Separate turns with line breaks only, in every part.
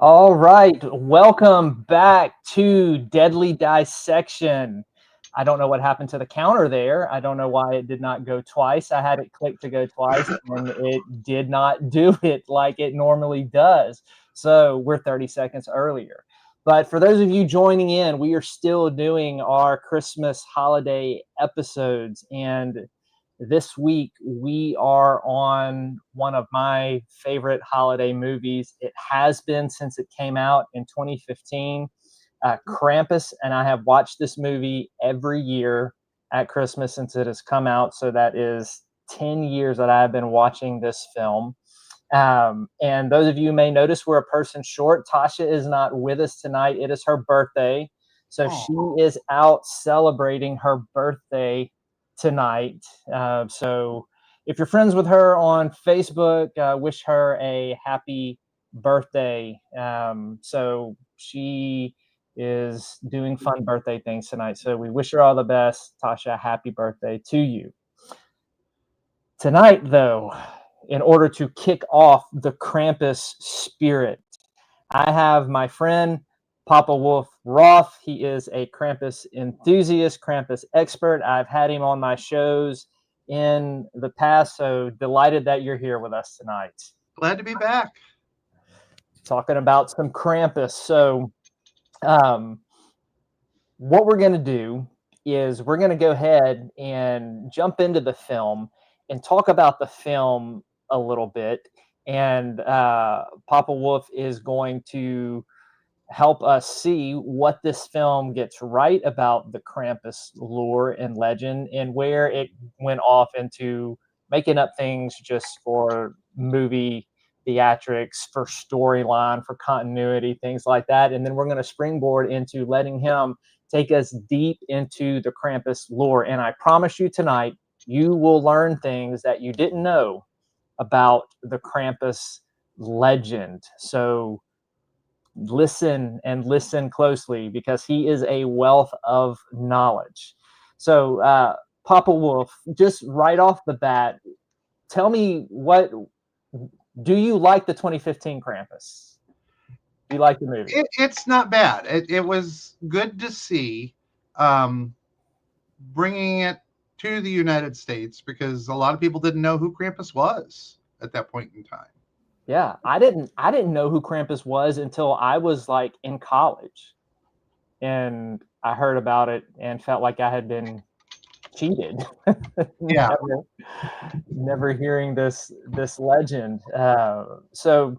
All right, welcome back to Deadly Dissection. I don't know what happened to the counter there. I don't know why it did not go twice. I had it clicked to go twice, and it did not do it like it normally does. So we're 30 seconds earlier. But for those of you joining in, we are still doing our Christmas holiday episodes, and this week we are on one of my favorite holiday movies. It has been since it came out in 2015, Krampus, and I have watched this movie every year at Christmas since it has come out. So that is 10 years that I have been watching this film. And those of you may notice we're a person short. Tasha is not with us tonight. It is her birthday. So she is out celebrating her birthday tonight. So if you're friends with her on Facebook, wish her a happy birthday. So she is doing fun birthday things tonight. So we wish her all the best. Tasha, happy birthday to you. Tonight, though, in order to kick off the Krampus spirit, I have my friend Papa Woof Roth. He is a Krampus enthusiast, Krampus expert. I've had him on my shows in the past, so delighted that you're here with us tonight.
Glad to be back.
Talking about some Krampus. So what we're going to do is we're going to go ahead and jump into the film and talk about the film a little bit. And Papa Woof is going to help us see what this film gets right about the Krampus lore and legend and where it went off into making up things just for movie theatrics, for storyline, for continuity, things like that. And then we're going to springboard into letting him take us deep into the Krampus lore. And I promise you tonight, you will learn things that you didn't know about the Krampus legend. So listen and listen closely because he is a wealth of knowledge. So, Papa Woof, just right off the bat, tell me do you like the 2015 Krampus? Do you like the movie?
It's not bad. It was good to see, bringing it to the United States because a lot of people didn't know who Krampus was at that point in time.
Yeah, I didn't know who Krampus was until I was like in college, and I heard about it and felt like I had been cheated.
Yeah.
never hearing this legend. So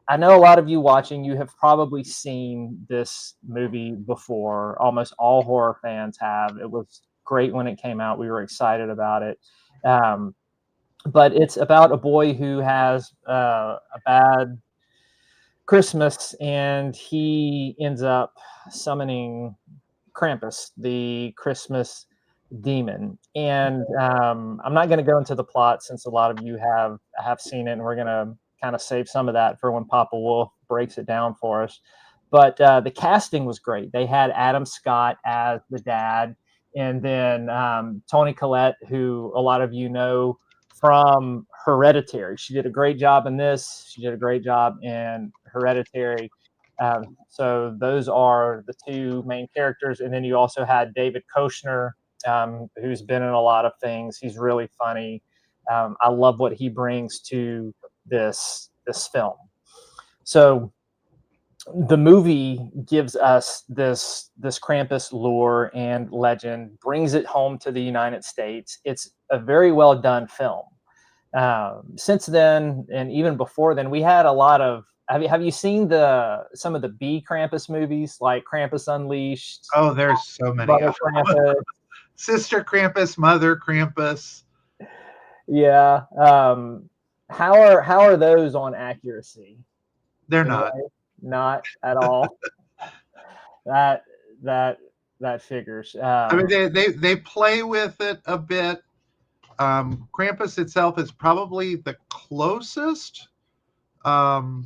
I know a lot of you watching, you have probably seen this movie before. Almost all horror fans have. It was great when it came out. We were excited about it. But it's about a boy who has a bad Christmas, and he ends up summoning Krampus, the Christmas demon. And I'm not going to go into the plot since a lot of you have seen it, and we're going to kind of save some of that for when Papa Wolf breaks it down for us. But the casting was great. They had Adam Scott as the dad, and then Toni Collette, who a lot of you know from Hereditary. She did a great job in this. She did a great job in Hereditary. So those are the two main characters. And then you also had David Koechner, who's been in a lot of things. He's really funny. I love what he brings to this film. So the movie gives us this Krampus lore and legend, brings it home to the United States. It's a very well done film. Since then, and even before then, we had a lot of. Have you seen some of the B Krampus movies like Krampus Unleashed?
Oh, there's so many.
Brother Krampus.
Sister Krampus, Mother Krampus.
Yeah. How are those on accuracy?
They're not.
Not at all. that figures.
I mean, they play with it a bit. Krampus itself is probably the closest, but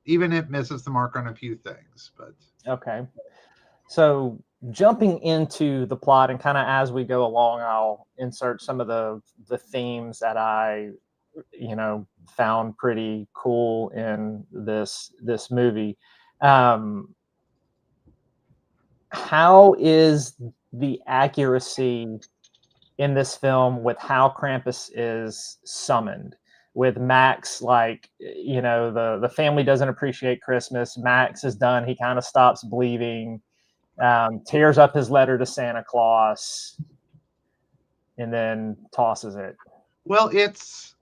even it misses the mark on a few things. But
okay, so jumping into the plot and kind of as we go along, I'll insert some of the themes that I found pretty cool in this movie. Um, how is the accuracy in this film with how Krampus is summoned? With Max, like, the family doesn't appreciate Christmas. Max is done. He kind of stops believing, tears up his letter to Santa Claus, and then tosses it.
Well, it's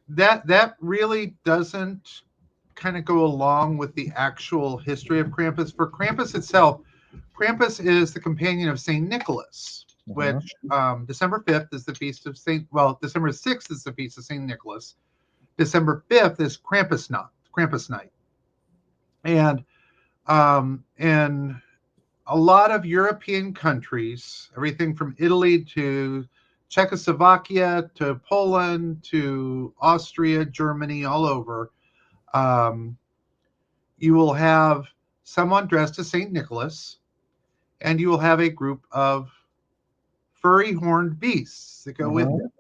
that really doesn't kind of go along with the actual history of Krampus. For Krampus itself, Krampus is the companion of Saint Nicholas, which December 5th is the feast of December 6th is the feast of Saint Nicholas. December 5th is Krampus night. And in a lot of European countries, everything from Italy to Czechoslovakia to Poland to Austria, Germany, all over, you will have someone dressed as St. Nicholas, and you will have a group of furry horned beasts that go with him.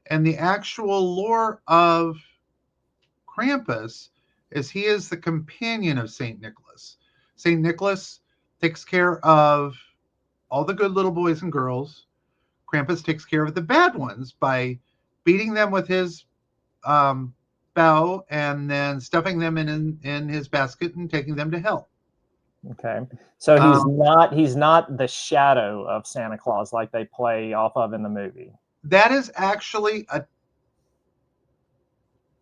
And the actual lore of Krampus is he is the companion of St. Nicholas. St. Nicholas takes care of all the good little boys and girls. Krampus takes care of the bad ones by beating them with his bow and then stuffing them in his basket and taking them to hell.
Okay, so he's not the shadow of Santa Claus like they play off of in the movie.
That is actually a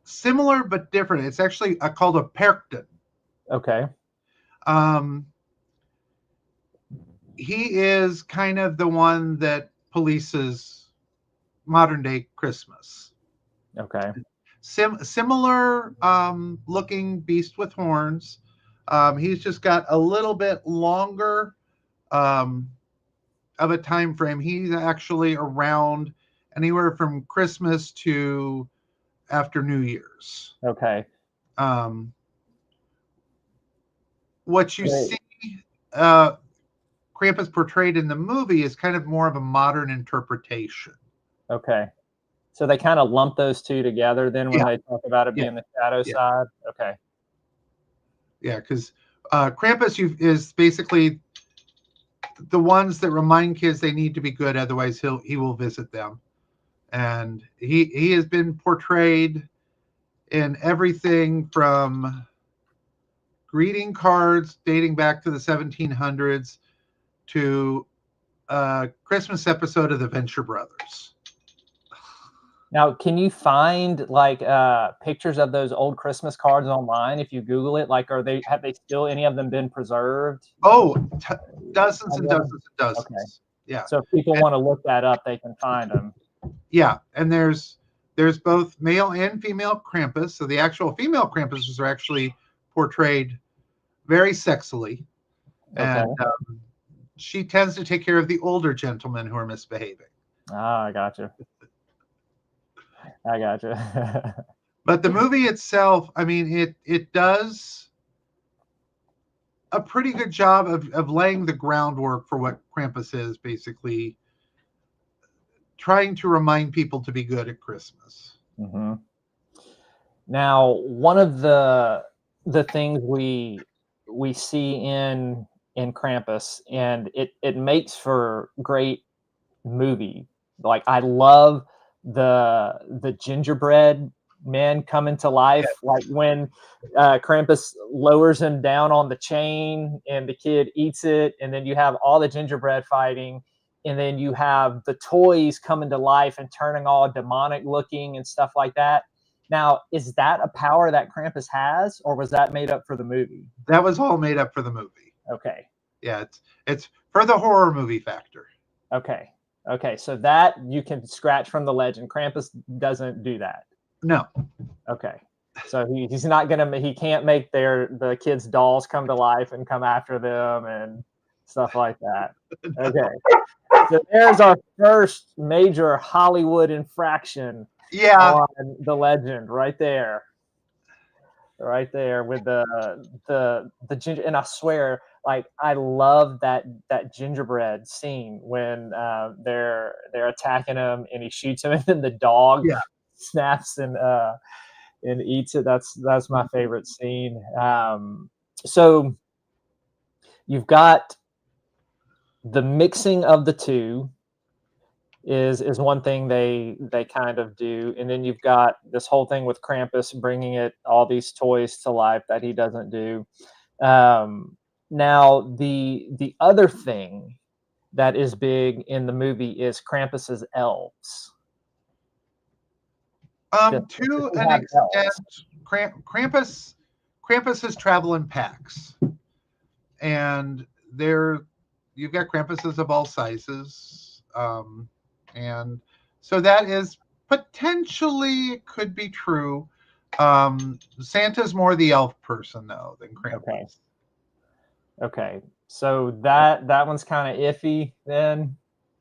similar but different. It's actually called a Perkton.
Okay.
He is kind of the one that polices modern day Christmas.
Okay.
Similar looking beast with horns. He's just got a little bit longer of a time frame. He's actually around anywhere from Christmas to after New Year's.
Okay.
What you see Krampus portrayed in the movie is kind of more of a modern interpretation.
Okay. So they kind of lump those two together then when they talk about it being the shadow side? Okay.
Yeah, because Krampus is basically the ones that remind kids they need to be good, otherwise he will visit them. And he has been portrayed in everything from greeting cards dating back to the 1700s to a Christmas episode of the Venture Brothers.
Now, can you find like pictures of those old Christmas cards online if you Google it? Like, have they still any of them been preserved?
Oh, dozens and dozens and dozens.
Okay.
Yeah.
So if people want to look that up, they can find them.
Yeah, and there's both male and female Krampus. So the actual female Krampuses are actually portrayed very sexily, and she tends to take care of the older gentlemen who are misbehaving.
Ah, I gotcha.
But the movie itself, I mean, it does a pretty good job of laying the groundwork for what Krampus is, basically trying to remind people to be good at Christmas.
Mm-hmm. Now, one of the things we see in Krampus, and it makes for great movie. Like, I love the gingerbread men coming to life. Like when Krampus lowers him down on the chain and the kid eats it, and then you have all the gingerbread fighting, and then you have the toys coming to life and turning all demonic looking and stuff like that. Now, is that a power that Krampus has, or was that made up for the movie?
That was all made up for the movie.
Okay.
Yeah, it's for the horror movie factor.
Okay. So that you can scratch from the legend. Krampus doesn't do that.
No.
Okay. So he's not he can't make the kids' dolls come to life and come after them and stuff like that. Okay. So there's our first major Hollywood infraction.
Yeah.
On the legend right there. Right there with the ginger, and I swear, like, I love that gingerbread scene when they're attacking him and he shoots him and then the dog snaps and and eats it. That's my favorite scene. So you've got the mixing of the two is one thing they kind of do, and then you've got this whole thing with Krampus bringing all these toys to life that he doesn't do. Now the other thing that is big in the movie is Krampus's elves.
To an extent, Krampus is travel in packs, and you've got Krampuses of all sizes, and so that is potentially could be true. Santa's more the elf person though than Krampus.
Okay. So that one's kind of iffy then.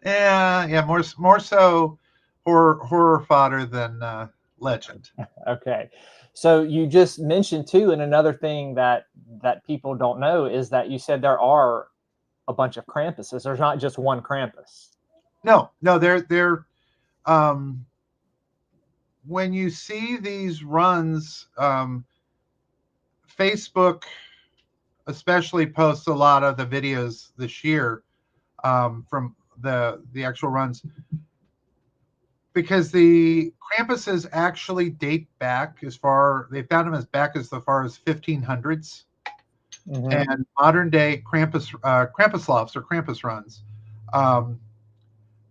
Yeah, more so horror fodder than legend.
Okay. So you just mentioned too, and another thing that people don't know is that you said there are a bunch of Krampuses. There's not just one Krampus.
No, they're when you see these runs, Facebook especially posts a lot of the videos this year from the actual runs, because the Krampuses actually date back they found them as back as far as 1500s. Mm-hmm. And modern day Krampuslovs or Krampus runs,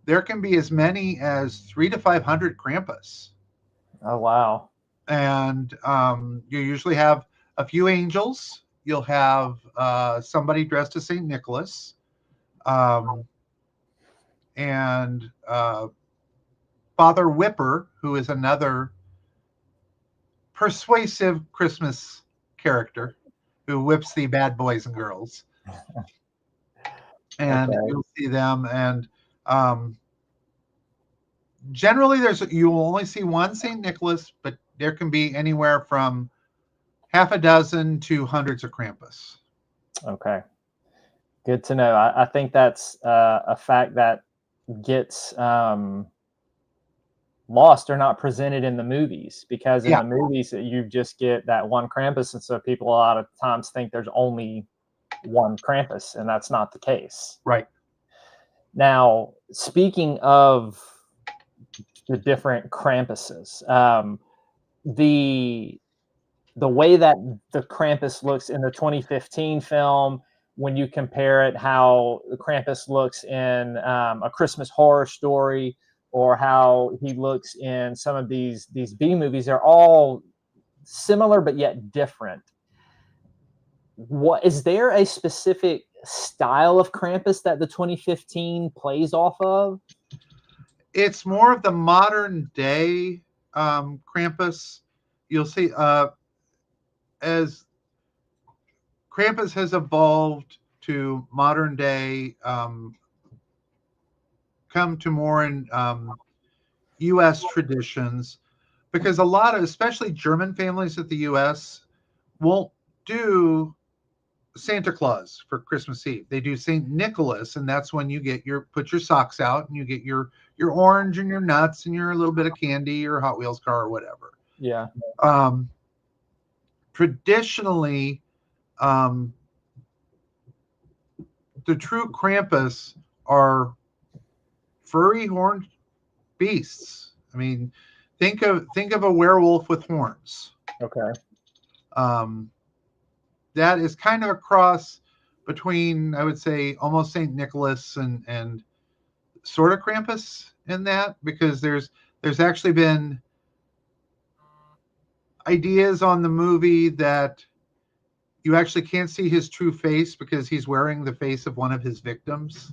there can be as many as 300 to 500 Krampus.
Oh wow! And
you usually have a few angels. You'll have somebody dressed as Saint Nicholas, and Father Whipper, who is another persuasive Christmas character who whips the bad boys and girls. And you'll see them, and generally you will only see one Saint Nicholas, but there can be anywhere from half a dozen to hundreds of Krampus.
Okay, good to know. I think that's a fact that gets lost or not presented in the movies, because in the movies you just get that one Krampus, and so people a lot of times think there's only one Krampus, and that's not the case.
Right.
Now, speaking of the different Krampuses, the way that the Krampus looks in the 2015 film, when you compare it how the Krampus looks in A Christmas Horror Story, or how he looks in some of these B movies, they're all similar but yet different. What is there a specific style of Krampus that the 2015 plays off of?
It's more of the modern day Krampus. You'll see as Krampus has evolved to modern day, come to more in U.S. traditions, because a lot of, especially German families at the U.S. won't do Santa Claus for Christmas Eve. They do Saint Nicholas, and that's when you put your socks out and you get your orange and your nuts and your little bit of candy or Hot Wheels car or whatever.
Yeah.
Traditionally, the true Krampus are furry horned beasts. I mean, think of a werewolf with horns.
Okay.
That is kind of a cross between, I would say, almost Saint Nicholas and sort of Krampus in that, because there's actually been ideas on the movie that you actually can't see his true face because he's wearing the face of one of his victims.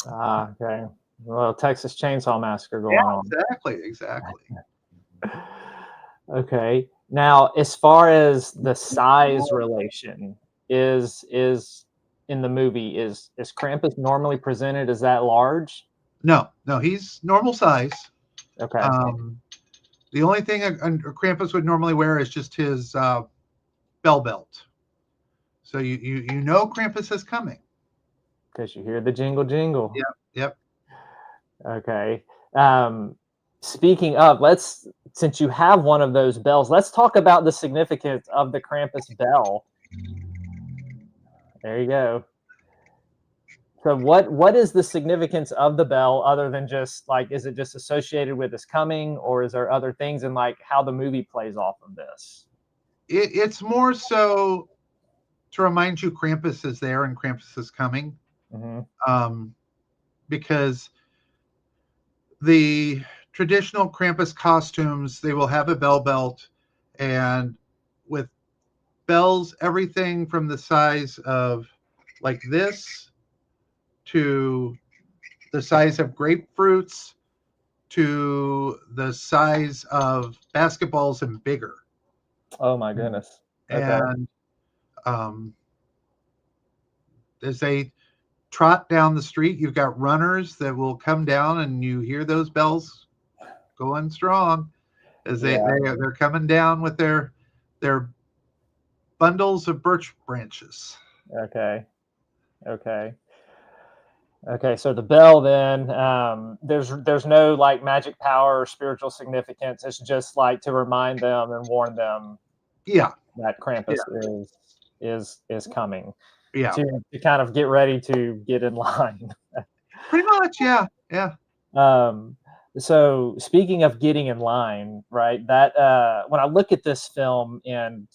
Okay. Well, Texas Chainsaw Massacre going on.
Exactly.
Okay. Now, as far as the size relation is in the movie, is Krampus normally presented as that large?
No, he's normal size.
Okay.
The only thing a Krampus would normally wear is just his bell belt. So you know Krampus is coming.
Because you hear the jingle jingle.
Yep.
Okay. Speaking of, let's since you have one of those bells, let's talk about the significance of the Krampus bell. There you go. So what is the significance of the bell other than just like, is it just associated with his coming, or is there other things in like how the movie plays off of this?
It's more so to remind you Krampus is there and Krampus is coming.
Mm-hmm.
Because the traditional Krampus costumes, they will have a bell belt, and with bells, everything from the size of like this to the size of grapefruits to the size of basketballs and bigger.
Oh my goodness. Okay.
And as they trot down the street, you've got runners that will come down, and you hear those bells going strong as they're coming down with their bundles of birch branches.
Okay. So the bell then, there's no like magic power or spiritual significance. It's just like to remind them and warn them that Krampus is coming. To kind of get ready to get in line.
Pretty much, yeah.
So speaking of getting in line, right? That when I look at this film, and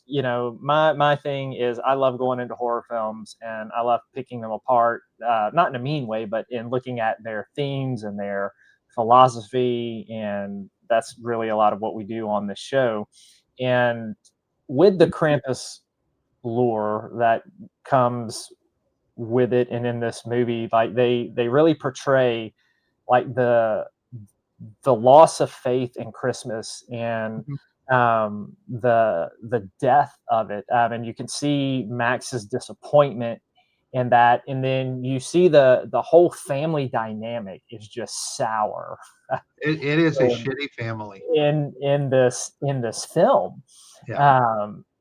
my thing is I love going into horror films and I love picking them apart, not in a mean way, but in looking at their themes and their philosophy, and that's really a lot of what we do on this show. And with the Krampus lore that comes with it, and in this movie, like they really portray like the loss of faith in Christmas and the death of it, and you can see Max's disappointment in that, and then you see the whole family dynamic is just sour.
It is a shitty family
in this film.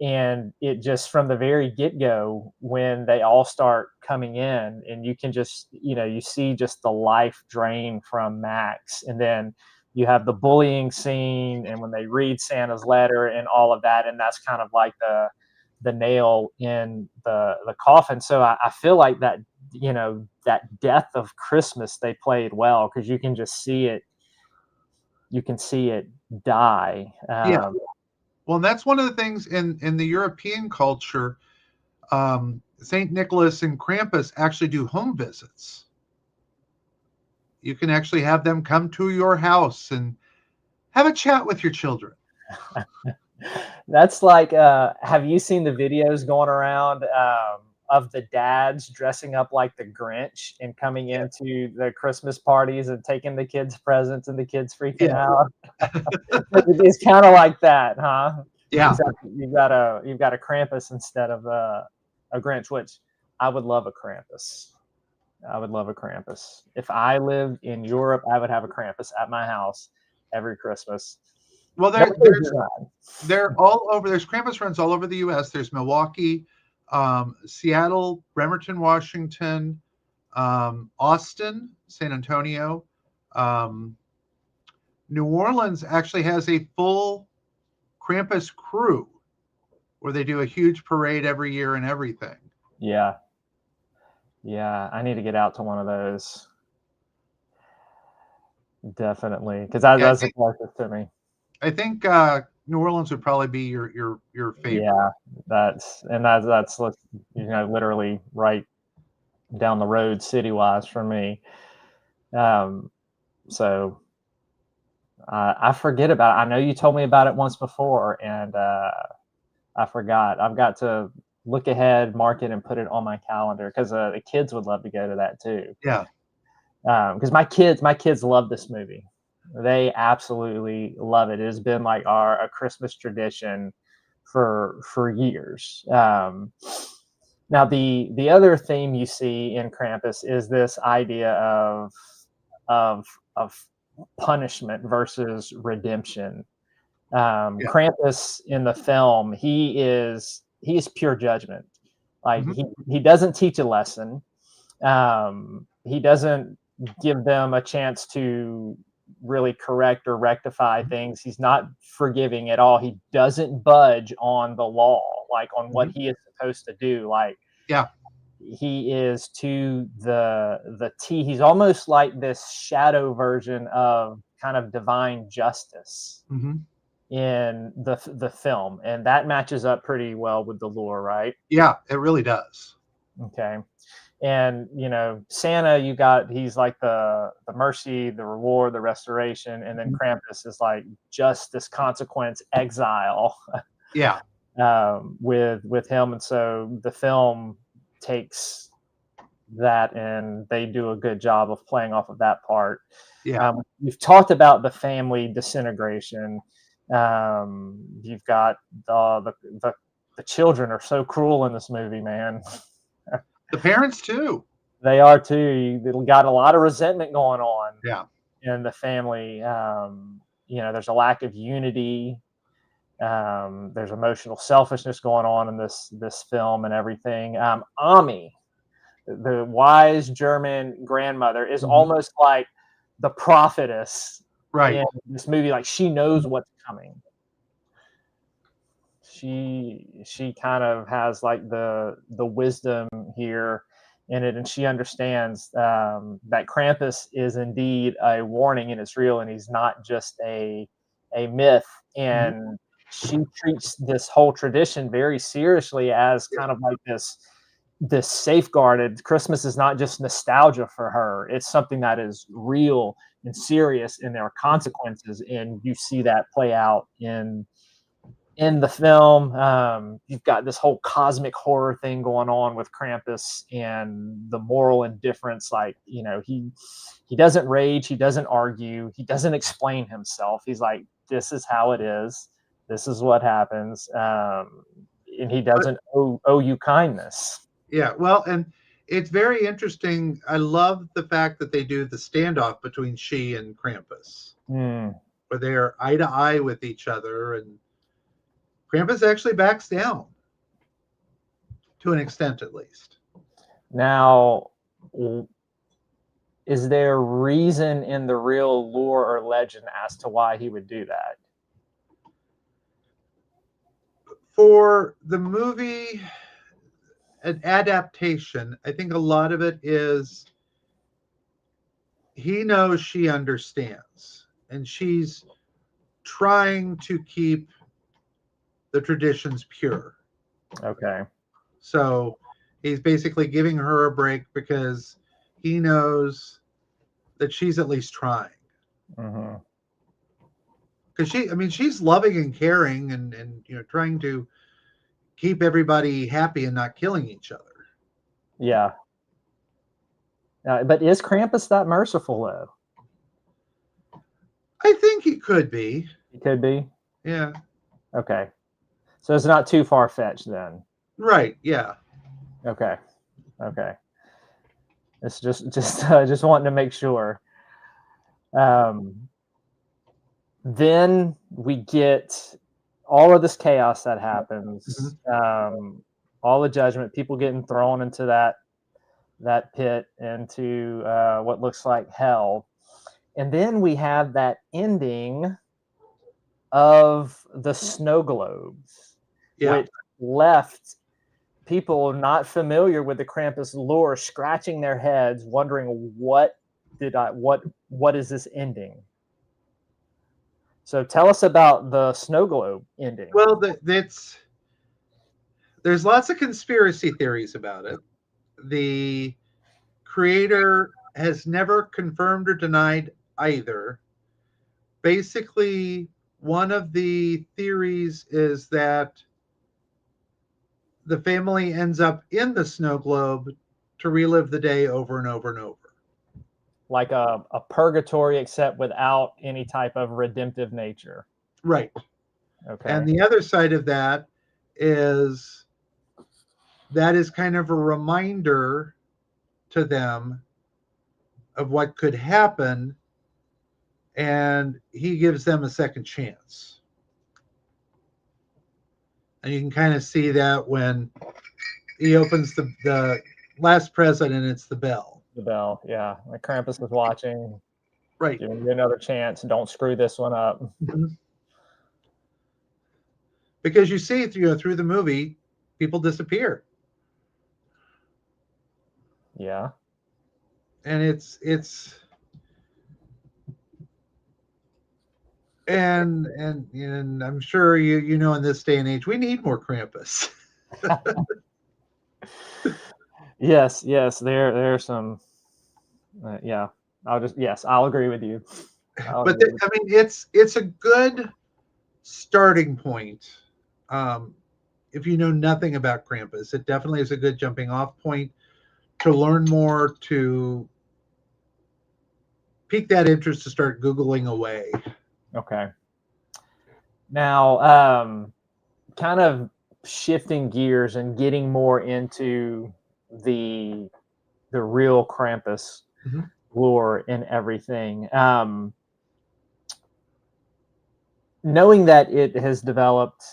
And it just from the very get-go, when they all start coming in, and you can just you see just the life drain from Max, and then you have the bullying scene, and when they read Santa's letter and all of that, and that's kind of like the nail in the coffin. So I feel like that that death of Christmas they played well, because you can just see it. You can see it die.
Well, that's one of the things in the European culture. St. Nicholas and Krampus actually do home visits. You can actually have them come to your house and have a chat with your children.
That's like, have you seen the videos going around of the dads dressing up like the Grinch and coming into the Christmas parties and taking the kids presents and the kids freaking out? It's kind of like that, huh?
Yeah.
Except you've got a Krampus instead of a Grinch, which I would love a Krampus. I would love a Krampus. If I lived in Europe, I would have a Krampus at my house every Christmas.
Well, they're all over. There's Krampus runs all over the U.S. There's Milwaukee, Seattle, Bremerton, Washington, Austin, San Antonio. New Orleans actually has a full Krampus crew where they do a huge parade every year and everything.
Yeah, I need to get out to one of those. Definitely, because that's the closest to me.
I think New Orleans would probably be your favorite.
Yeah, that's literally right down the road city-wise for me. So I forget about it. I know you told me about it once before, and I forgot. I've got to look ahead, mark it, and put it on my calendar, because the kids would love to go to that too.
Yeah.
Because my kids love this movie. They absolutely love it. It has been like a Christmas tradition for years. Now the other theme you see in Krampus is this idea of punishment versus redemption. Krampus in the film, he is pure judgment. Like he doesn't teach a lesson. He doesn't give them a chance to really correct or rectify things. He's not forgiving at all. He doesn't budge on the law, like on what he is supposed to do. Like,
Yeah.
he is to the T. He's almost like this shadow version of kind of divine justice in the film, and that matches up pretty well with the lore, right?
Yeah, it really does.
Okay. And Santa, he's like the mercy, the reward, the restoration, and then Krampus is like justice, consequence, exile.
Yeah.
With him, and so the film takes that and they do a good job of playing off of that part.
Yeah.
We've talked about the family disintegration. You've got the children are so cruel in this movie, man.
The parents too.
They are too. They got a lot of resentment going on.
Yeah.
In the family. There's a lack of unity. There's emotional selfishness going on in this film and everything. Ami, the wise German grandmother, is almost like the prophetess in this movie. Like, she knows what's coming. She kind of has like the wisdom here in it, and she understands that Krampus is indeed a warning, and it's real, and he's not just a myth. And she treats this whole tradition very seriously as kind of like this safeguarded. Christmas is not just nostalgia for her. It's something that is real and serious, and there are consequences. And you see that play out in the film. You've got this whole cosmic horror thing going on with Krampus and the moral indifference. Like, he doesn't rage. He doesn't argue. He doesn't explain himself. He's like, this is how it is. This is what happens. And he doesn't owe you kindness.
Yeah, well, and it's very interesting. I love the fact that they do the standoff between she and Krampus, where they're eye to eye with each other, and Krampus actually backs down to an extent, at least.
Now, is there reason in the real lore or legend as to why he would do that?
For the movie, an adaptation, I think a lot of it is he knows she understands, and she's trying to keep the traditions pure.
Okay.
So he's basically giving her a break because he knows that she's at least trying. Because she's loving and caring and trying to keep everybody happy and not killing each other.
Yeah. But is Krampus that merciful, though?
I think he could be.
He could be?
Yeah.
Okay. So it's not too far-fetched then.
Right, yeah.
Okay. It's just wanting to make sure. Then we get all of this chaos that happens, all the judgment, people getting thrown into that pit, into what looks like hell. And then we have that ending of the snow globes, which left people not familiar with the Krampus lore scratching their heads, wondering what is this ending? So tell us about the snow globe ending.
Well, there's lots of conspiracy theories about it. The creator has never confirmed or denied either. Basically, one of the theories is that the family ends up in the snow globe to relive the day over and over and over.
Like a purgatory, except without any type of redemptive nature.
Right.
Okay.
And the other side of that is kind of a reminder to them of what could happen, and he gives them a second chance. And you can kind of see that when he opens the last present, and it's the bell.
The bell, yeah. Like Krampus was watching.
Right.
Giving you another chance. Don't screw this one up.
Mhm. Because you see through the movie, people disappear,
Yeah.
and and I'm sure you know in this day and age we need more Krampus.
Yes, yes. There's some. Yeah. I'll agree with you. I'll
But
agree with
I mean, it's a good starting point. Um, if you know nothing about Krampus, it definitely is a good jumping off point to learn more, to pique that interest, to start Googling away.
Okay. Now, kind of shifting gears and getting more into the the real Krampus
Mhm.
lore and everything. Knowing that it has developed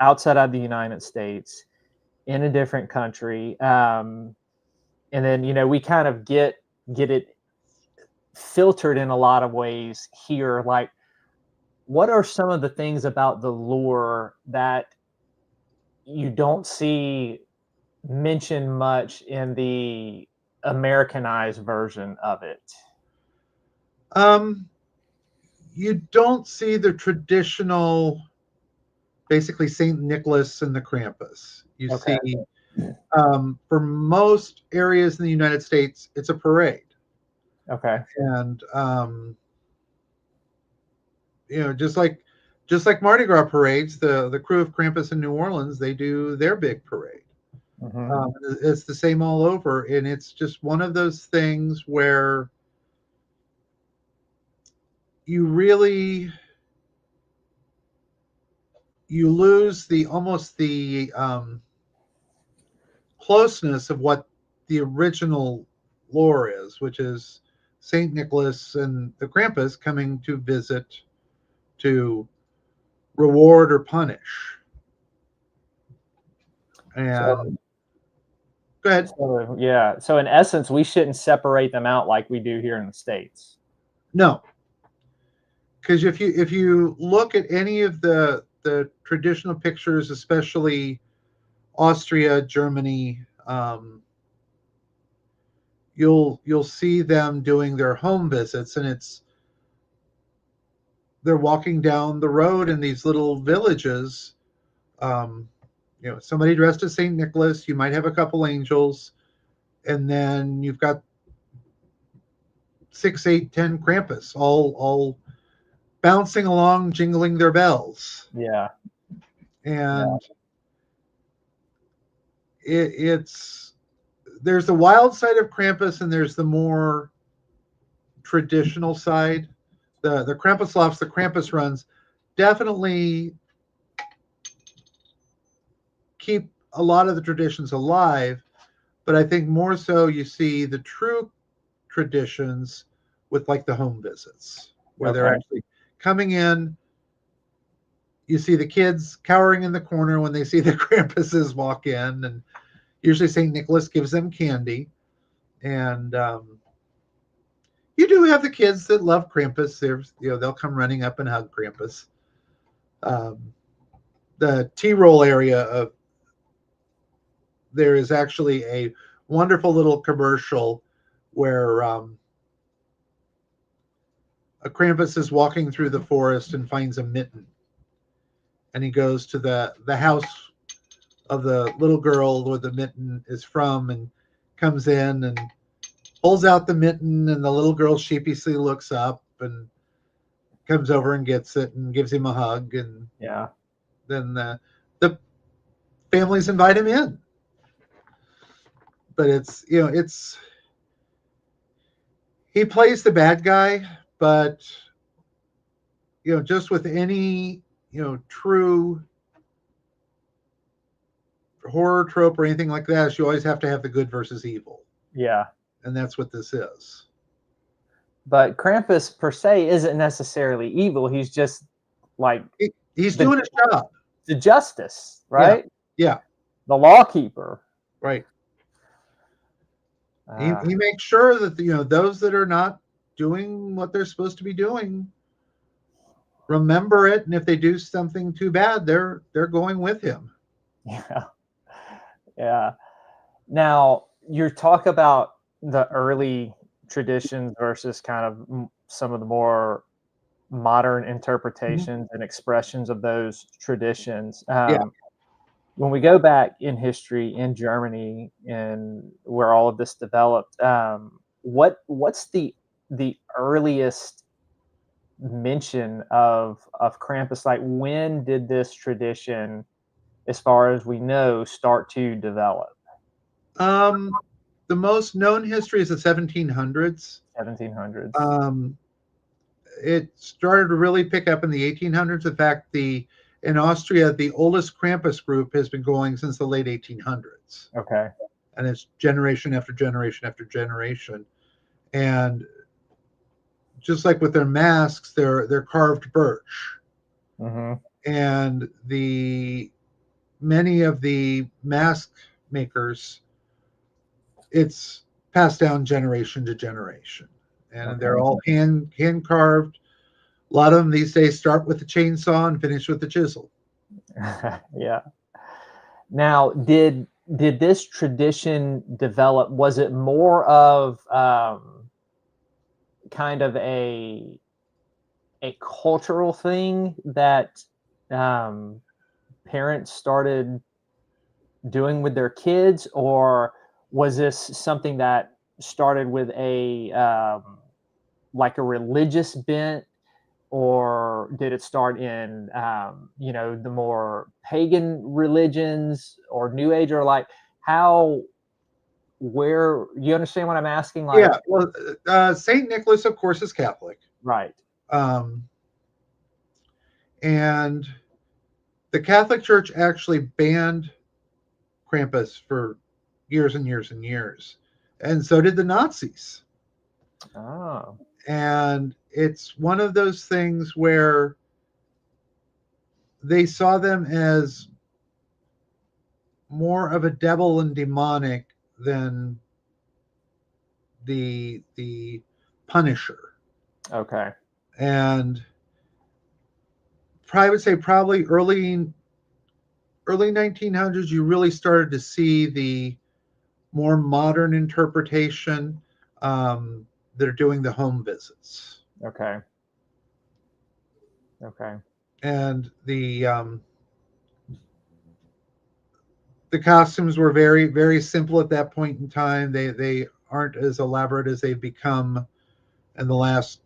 outside of the United States in a different country, and then we kind of get it filtered in a lot of ways here. Like, what are some of the things about the lore that you don't see mentioned much in the Americanized version of it?
Um, you don't see the traditional, basically Saint Nicholas and the Krampus. You
Okay.
see, for most areas in the United States, it's a parade,
Okay.
and just like Mardi Gras parades, the crew of Krampus in New Orleans, they do their big parade.
Hmm.
It's the same all over, and it's just one of those things where you really you lose the closeness of what the original lore is, which is Saint Nicholas and the Krampus coming to visit to reward or punish. And
So,
go ahead.
yeah. So in essence, we shouldn't separate them out like we do here in the States.
No, because if you look at any of the traditional pictures, especially Austria, Germany, you'll see them doing their home visits, and they're walking down the road in these little villages. Um, somebody dressed as Saint Nicholas. You might have a couple angels, and then you've got 6, 8, 10 Krampus, all bouncing along, jingling their bells,
Yeah. Yeah.
and it's there's the wild side of Krampus, and there's the more traditional side. The Krampus lofts, the Krampus runs, definitely keep a lot of the traditions alive, but I think more so you see the true traditions with like the home visits where they're
Okay.
actually coming in. You see the kids cowering in the corner when they see the Krampuses walk in, and usually St. Nicholas gives them candy. And you do have the kids that love Krampus. They'll come running up and hug Krampus. Um, the T-roll area of there is actually a wonderful little commercial where a Krampus is walking through the forest and finds a mitten, and he goes to the house of the little girl where the mitten is from, and comes in and pulls out the mitten, and the little girl sheepishly looks up and comes over and gets it and gives him a hug, and
Yeah.
then the families invite him in. But it's he plays the bad guy, but just with any true horror trope or anything like that, you always have to have the good versus evil,
Yeah.
and that's what this is.
But Krampus per se isn't necessarily evil. He's just like
He's
the
doing his job.
the justice,
Yeah,
right?
yeah,
The lawkeeper.
right. He
Uh,
he makes sure that those that are not doing what they're supposed to be doing, remember it, and if they do something too bad, they're going with him.
Yeah. Yeah. Now, you talk about the early traditions versus kind of some of the more modern interpretations and expressions of those traditions.
Yeah.
When we go back in history in Germany and where all of this developed, what's the earliest mention of Krampus? Like, when did this tradition, as far as we know, start to develop?
The most known history is the 1700s.
1700s.
It started to really pick up in the 1800s. In fact, in Austria, the oldest Krampus group has been going since the late 1800s.
Okay.
And it's generation after generation after generation. And just like with their masks, they're carved birch.
Mm-hmm.
And many of the mask makers, it's passed down generation to generation. And
Okay.
they're all hand carved. A lot of them these days start with the chainsaw and finish with the chisel.
Yeah. Now, did this tradition develop? Was it more of kind of a cultural thing that parents started doing with their kids, or was this something that started with a like a religious bent, or did it start in the more pagan religions or New Age, or like where you understand what I'm asking? Like,
Yeah, well, Saint Nicholas, of course, is Catholic,
right?
And the Catholic Church actually banned Krampus for years and years and years, and so did the Nazis.
Oh,
And it's one of those things where they saw them as more of a devil and demonic than the Punisher.
okay.
And I would say probably early 1900s, you really started to see the more modern interpretation that are doing the home visits.
Okay. Okay.
And the costumes were very, very simple at that point in time. They aren't as elaborate as they've become in the last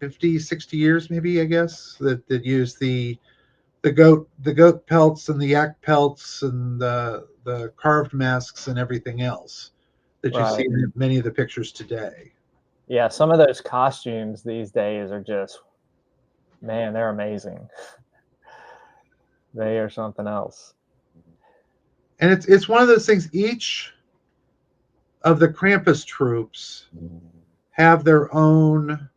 50, 60 years, maybe, I guess, that use the goat pelts and the yak pelts and the carved masks and everything else that you see
Right.
in many of the pictures today.
Yeah, some of those costumes these days are just, man, they're amazing. They are something else.
And it's one of those things. Each of the Krampus troops have their own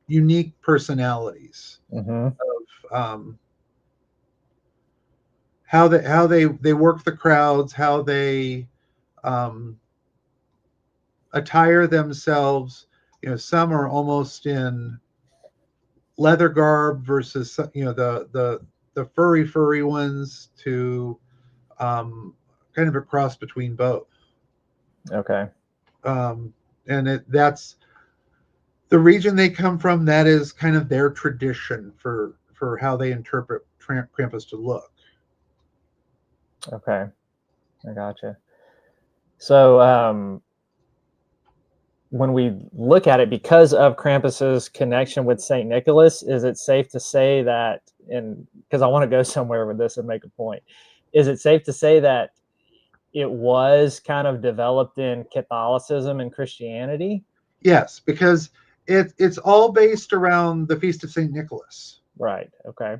unique personalities
Mm-hmm.
of how they work the crowds, how they attire themselves. Some are almost in leather garb versus the furry ones to kind of a cross between both.
Okay.
And that's the region they come from. That is kind of their tradition for how they interpret Krampus to look.
Okay. I gotcha. So, when we look at it, because of Krampus's connection with Saint Nicholas, is it safe to say that, and because I want to go somewhere with this and make a point, is it safe to say that it was kind of developed in Catholicism and Christianity?
Yes, because it's all based around the Feast of Saint Nicholas.
Right. Okay.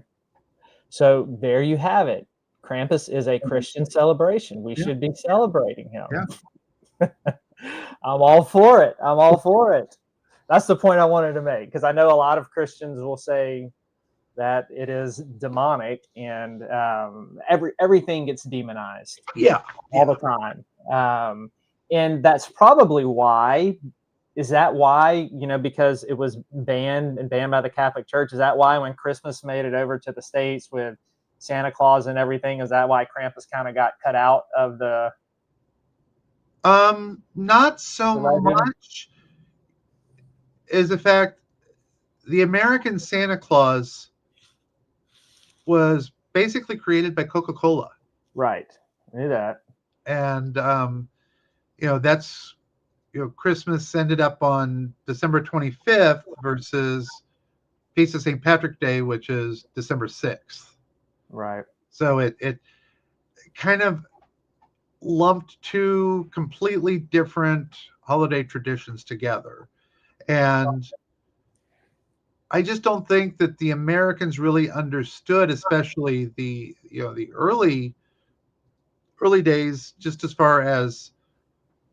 So there you have it. Krampus is a Christian celebration. We should be celebrating him.
Yeah.
I'm all for it. I'm all for it. That's the point I wanted to make, because I know a lot of Christians will say that it is demonic, and everything gets demonized.
Yeah.
All the time. And that's probably why. Is that why, because it was banned by the Catholic Church? Is that why when Christmas made it over to the States with Santa Claus and everything, is that why Krampus kind of got cut out of the
Not so much is the fact the American Santa Claus was basically created by Coca-Cola.
Right. I knew that.
And that's Christmas ended up on December 25th versus Feast of St. Patrick's Day, which is December 6th.
Right.
So it kind of lumped two completely different holiday traditions together. And I just don't think that the Americans really understood, especially the early days, just as far as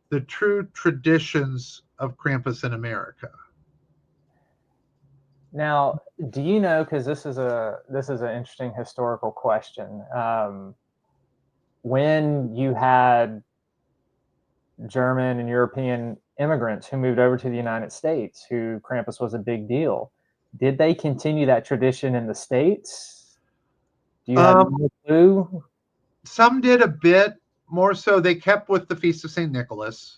the true traditions of Krampus in America.
Now, do you know? Because this is an interesting historical question. When you had German and European immigrants who moved over to the United States, who Krampus was a big deal, did they continue that tradition in the States? Do you have any clue?
Some did a bit more so. They kept with the Feast of St. Nicholas,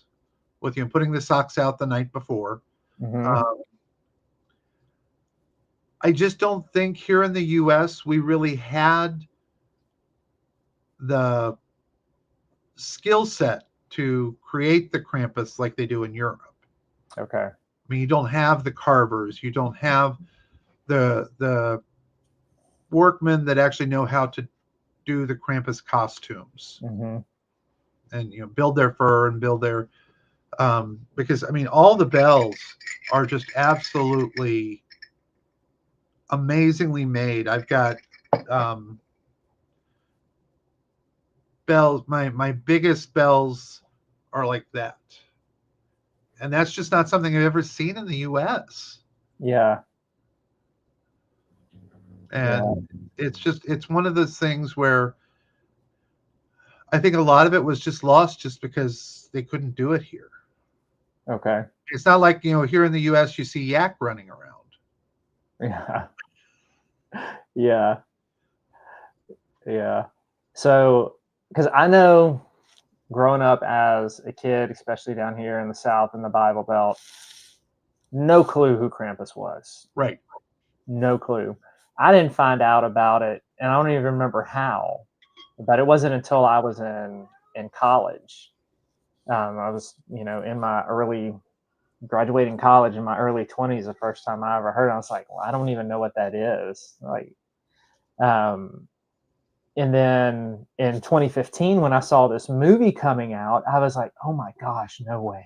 with putting the socks out the night before.
Mm-hmm.
I just don't think here in the U.S. we really had the skill set to create the Krampus like they do in Europe.
Okay.
I mean, you don't have the carvers, you don't have the workmen that actually know how to do the Krampus costumes,
mm-hmm.
and build their fur and build their because I mean all the bells are just absolutely amazingly made. I've got bells. My biggest bells are like that, and that's just not something I've ever seen in the U.S.
Yeah.
And it's one of those things where I think a lot of it was just lost just because they couldn't do it here.
Okay.
It's not like here in the U.S. you see yak running around.
Yeah. Yeah. Yeah. So, because I know growing up as a kid, especially down here in the South in the Bible Belt, no clue who Krampus was.
Right.
No clue. I didn't find out about it, and I don't even remember how. But it wasn't until I was in college. I was, in my graduating college in my early 20s, the first time I ever heard it. I was like, well, I don't even know what that is. Like, and then in 2015, when I saw this movie coming out, I was like, oh my gosh, no way.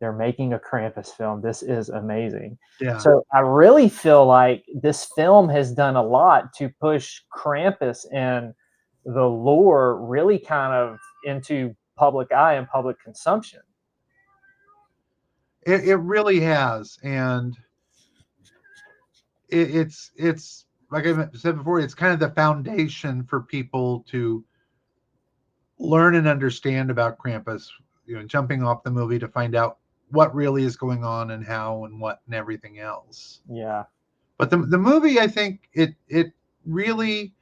They're making a Krampus film. This is amazing.
Yeah.
So I really feel like this film has done a lot to push Krampus and the lore really kind of into public eye and public consumption.
It really has, and it's like I said before, it's kind of the foundation for people to learn and understand about Krampus. Jumping off the movie to find out what really is going on and how and what and everything else.
Yeah.
But the movie, I think it really,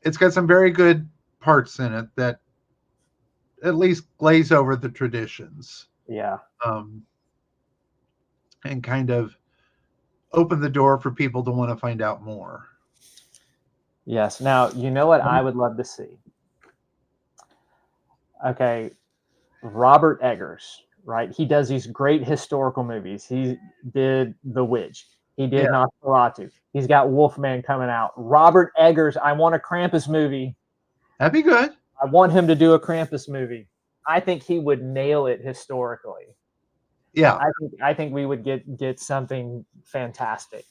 it's got some very good parts in it that at least glaze over the traditions.
Yeah.
And kind of open the door for people to want to find out more.
Yes. Now, you know what I would love to see? Okay. Robert Eggers, right? He does these great historical movies. He did The Witch. He did Nosferatu. He's got Wolfman coming out. Robert Eggers, I want a Krampus movie.
That'd be good.
I want him to do a Krampus movie. I think he would nail it historically.
Yeah.
I think we would get something fantastic.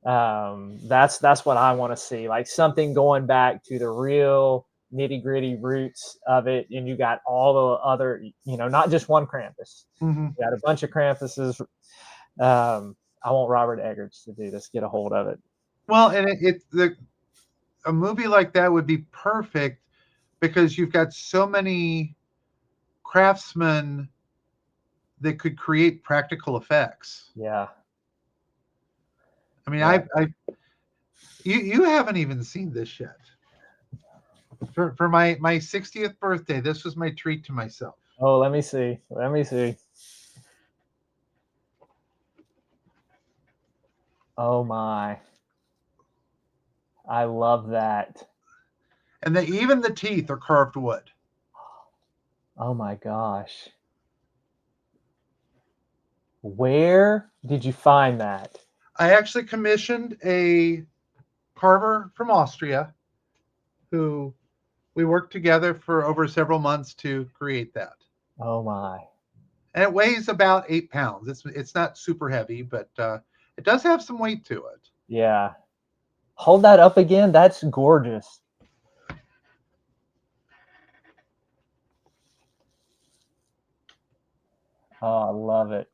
That's what I want to see. Like something going back to the real nitty-gritty roots of it, and you got all the other, not just one Krampus.
Mm-hmm.
You got a bunch of Krampuses. I want Robert Eggers to do this. Get a hold of it.
Well, and a movie like that would be perfect because you've got so many craftsman that could create practical effects.
Yeah.
I mean,
Yeah.
you haven't even seen this yet. For my 60th birthday, this was my treat to myself.
Oh, let me see. Let me see. Oh my. I love that.
And even the teeth are carved wood.
Oh my gosh. Where did you find that?
I actually commissioned a carver from Austria who we worked together for over several months to create that.
Oh my.
And it weighs about 8 pounds. It's not super heavy, but it does have some weight to it.
Yeah. Hold that up again. That's gorgeous. Oh, I love it.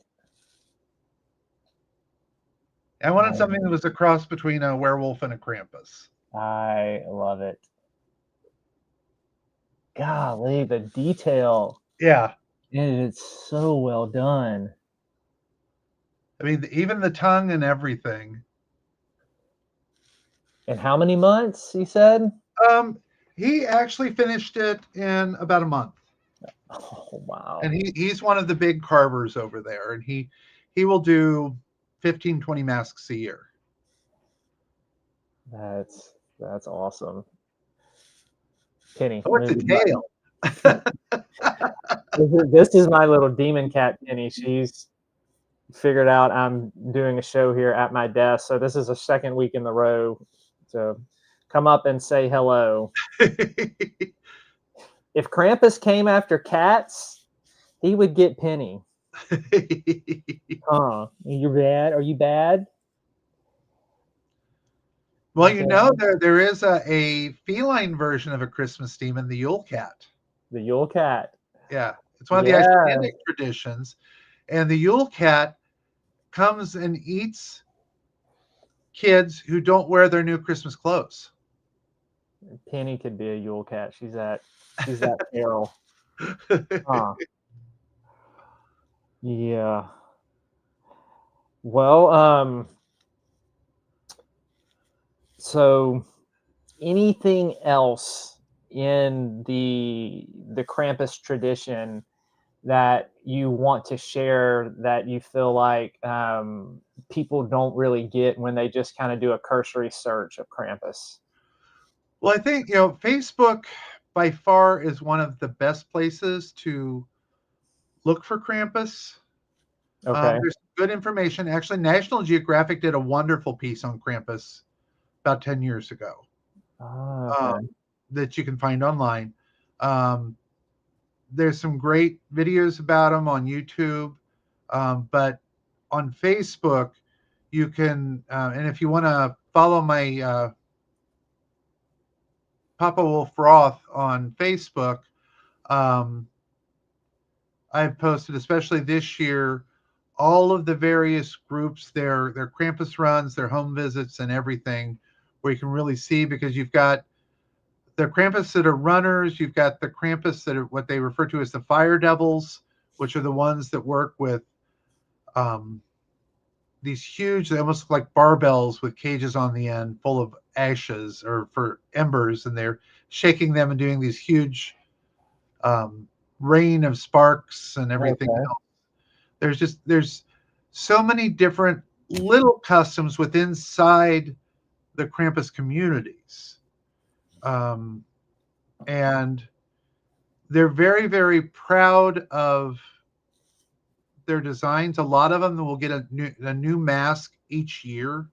I wanted something that was a cross between a werewolf and a Krampus.
I love it. Golly, the detail.
Yeah.
And it's so well done.
I mean, even the tongue and everything.
And how many months, he said?
He actually finished it in about a month.
Oh, wow.
And he's one of the big carvers over there. And he will do 15, 20 masks a year.
That's awesome. Penny.
Oh, it's a tail.
This is my little demon cat, Penny. She's figured out I'm doing a show here at my desk. So this is a second week in the row to come up and say hello. If Krampus came after cats, he would get Penny. Huh? You're bad? Are you bad?
Well, you know, there is a feline version of a Christmas demon, the Yule Cat.
The Yule Cat.
Yeah. It's one of the Icelandic traditions. And the Yule Cat comes and eats kids who don't wear their new Christmas clothes.
Penny could be a Yule Cat. She's that feral. Huh. Yeah. Well, so anything else in the Krampus tradition that you want to share that you feel like people don't really get when they just kind of do a cursory search of Krampus?
Well, I think, Facebook by far is one of the best places to look for Krampus.
Okay.
There's good information. Actually, National Geographic did a wonderful piece on Krampus about 10 years ago.
Okay.
That you can find online. There's some great videos about them on YouTube, but on Facebook, you can, and if you want to follow my Papa Woof Roth on Facebook, I've posted, especially this year, all of the various groups, their Krampus runs, their home visits, and everything, where you can really see, because you've got the Krampus that are runners, you've got the Krampus that are what they refer to as the fire devils, which are the ones that work with these huge, they almost look like barbells with cages on the end full of ashes or for embers, and they're shaking them and doing these huge rain of sparks and everything else. There's so many different little customs within inside the Krampus communities. And they're very, very proud of their designs. A lot of them will get a new mask each year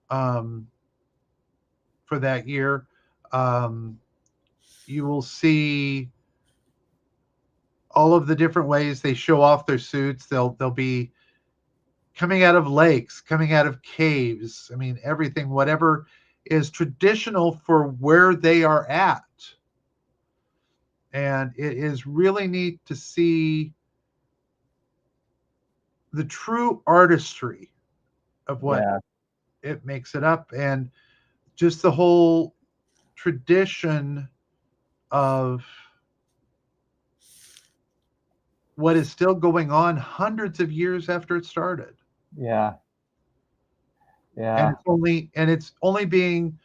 for that year. You will see all of the different ways they show off their suits. They'll be coming out of lakes, coming out of caves. I mean, everything, whatever is traditional for where they are at. And it is really neat to see the true artistry of what it makes it up, and just the whole tradition of what is still going on hundreds of years after it started.
Yeah.
And
Yeah.
it's only being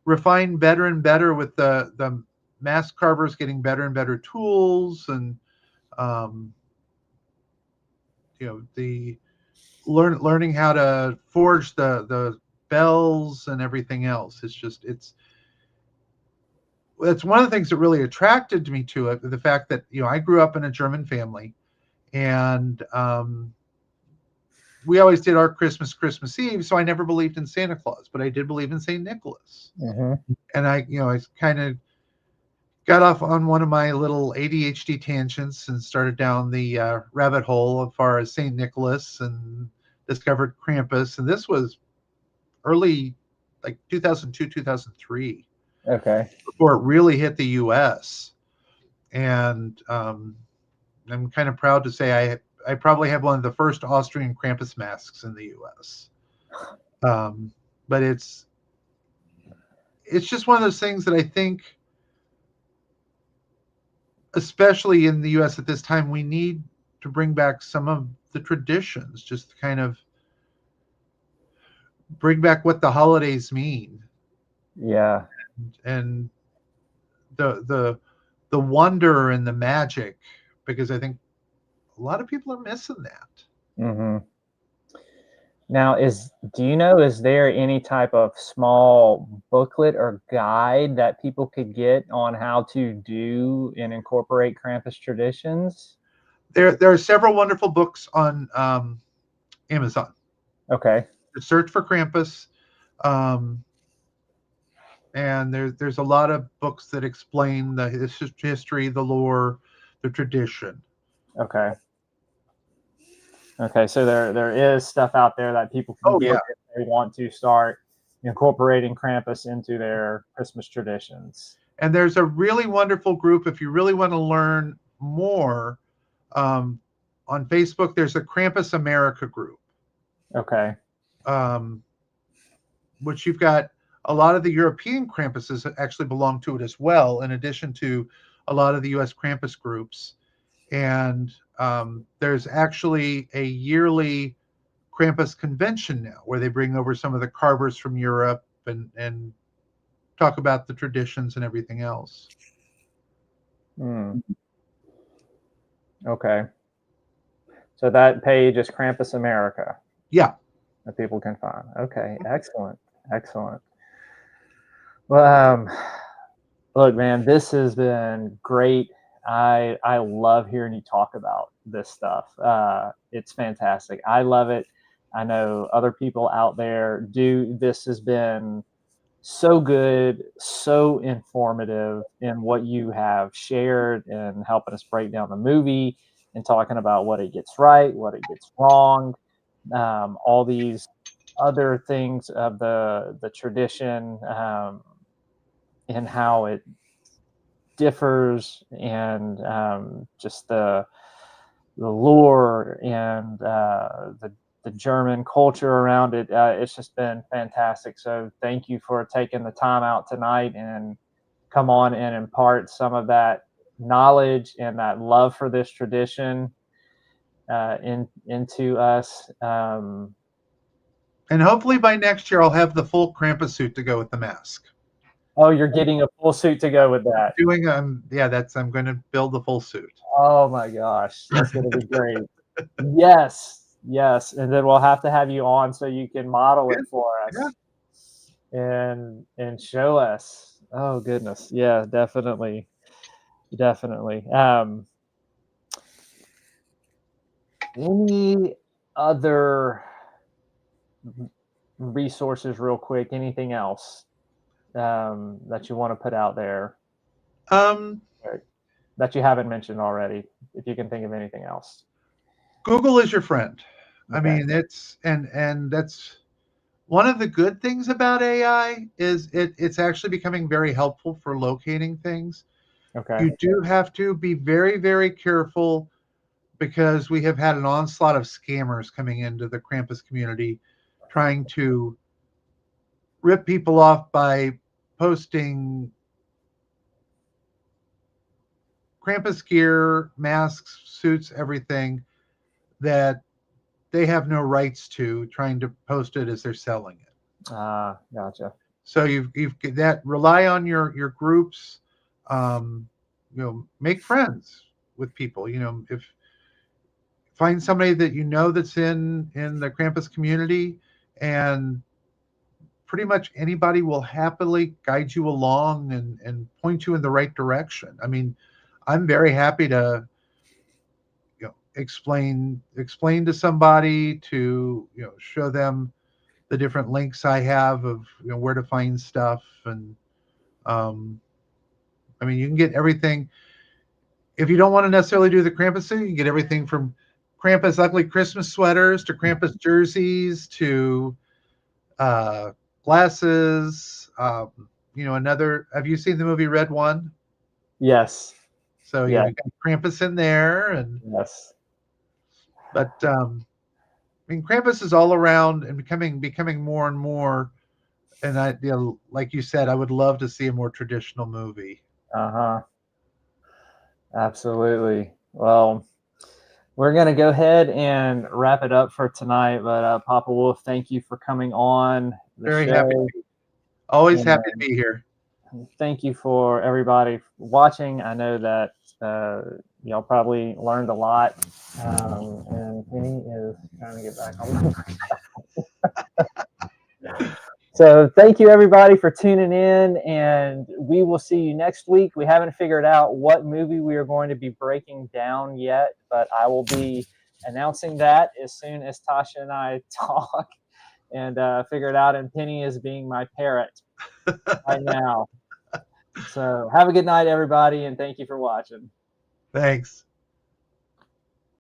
refined better and better with the mask carvers getting better and better tools, and um, the learning how to forge the bells and everything else. It's one of the things that really attracted me to it, the fact that I grew up in a German family, and we always did our Christmas Eve, so I never believed in Santa Claus, but I did believe in Saint Nicholas.
Mm-hmm.
And I kind of got off on one of my little ADHD tangents and started down the rabbit hole as far as Saint Nicholas, and discovered Krampus. And this was early, like 2002, 2003,
Okay.
before it really hit the U.S. And I'm kind of proud to say I probably have one of the first Austrian Krampus masks in the U.S. But it's just one of those things that I think, especially in the U.S. at this time, we need to bring back some of the traditions, just to kind of bring back what the holidays mean,
Yeah.
and the wonder and the magic, because I think a lot of people are missing that.
Mm-hmm. Now, do you know, is there any type of small booklet or guide that people could get on how to do and incorporate Krampus traditions?
There are several wonderful books on Amazon.
Okay.
Search for Krampus, um, and there's a lot of books that explain the history, the lore, the tradition.
Okay. Okay. So there is stuff out there that people can
Oh
get
yeah,
if they want to start incorporating Krampus into their Christmas traditions.
and there's a really wonderful group if you really want to learn more. Um, on Facebook, there's a Krampus America group,
Okay.
um, which you've got a lot of the European Krampuses that actually belong to it as well, in addition to a lot of the U.S. Krampus groups. And there's actually a yearly Krampus convention now, where they bring over some of the carvers from Europe and talk about the traditions and everything else.
Mm. Okay. So that page is Krampus America
Yeah.
that people can find. Okay. Excellent. Excellent. Well, look, man, this has been great. I love hearing you talk about this stuff. It's fantastic. I love it. I know other people out there do. This has been so good, so informative in what you have shared and helping us break down the movie and talking about what it gets right, what it gets wrong, all these other things of the tradition, and how it differs, and just the lore and the German culture around it. It's just been fantastic. So thank you for taking the time out tonight and come on and impart some of that knowledge and that love for this tradition into us.
And hopefully by next year, I'll have the full Krampus suit to go with the mask.
Oh, you're getting a full suit to go with that.
I'm going to build the full suit.
Oh my gosh, that's going to be great. Yes, yes, and then we'll have to have you on so you can model it for us and show us. Oh goodness, yeah, definitely, definitely. Any other resources, real quick? Anything else that you want to put out there
Um,
that you haven't mentioned already? If you can think of anything else.
Google is your friend. I
Okay.
mean, and that's one of the good things about AI is it's actually becoming very helpful for locating things.
Okay.
You do have to be very, very careful, because we have had an onslaught of scammers coming into the Krampus community, trying to rip people off by posting Krampus gear, masks, suits, everything that they have no rights to, trying to post it as they're selling it.
Gotcha.
So you've that rely on your groups, make friends with people. If find somebody that that's in the Krampus community, and pretty much anybody will happily guide you along and point you in the right direction. I mean, I'm very happy to explain to somebody, to show them the different links I have of where to find stuff. And I mean, you can get everything. If you don't want to necessarily do the Krampus thing, you can get everything from Krampus ugly Christmas sweaters to Krampus jerseys to glasses. Have you seen the movie Red One?
Yes.
So
Yeah.
you got Krampus in there,
Yes.
but I mean, Krampus is all around and becoming more and more. And like you said, I would love to see a more traditional movie.
Absolutely. Well, we're going to go ahead and wrap it up for tonight. But Papa Woof, thank you for coming on the
Very
show.
happy. Always happy to be here.
Thank you for everybody watching. I know that y'all probably learned a lot. And Penny is trying to get back on. So thank you, everybody, for tuning in, and we will see you next week. We haven't figured out what movie we are going to be breaking down yet, but I will be announcing that as soon as Tasha and I talk and figure it out, and Penny is being my parrot right now. So have a good night, everybody, and thank you for watching.
Thanks.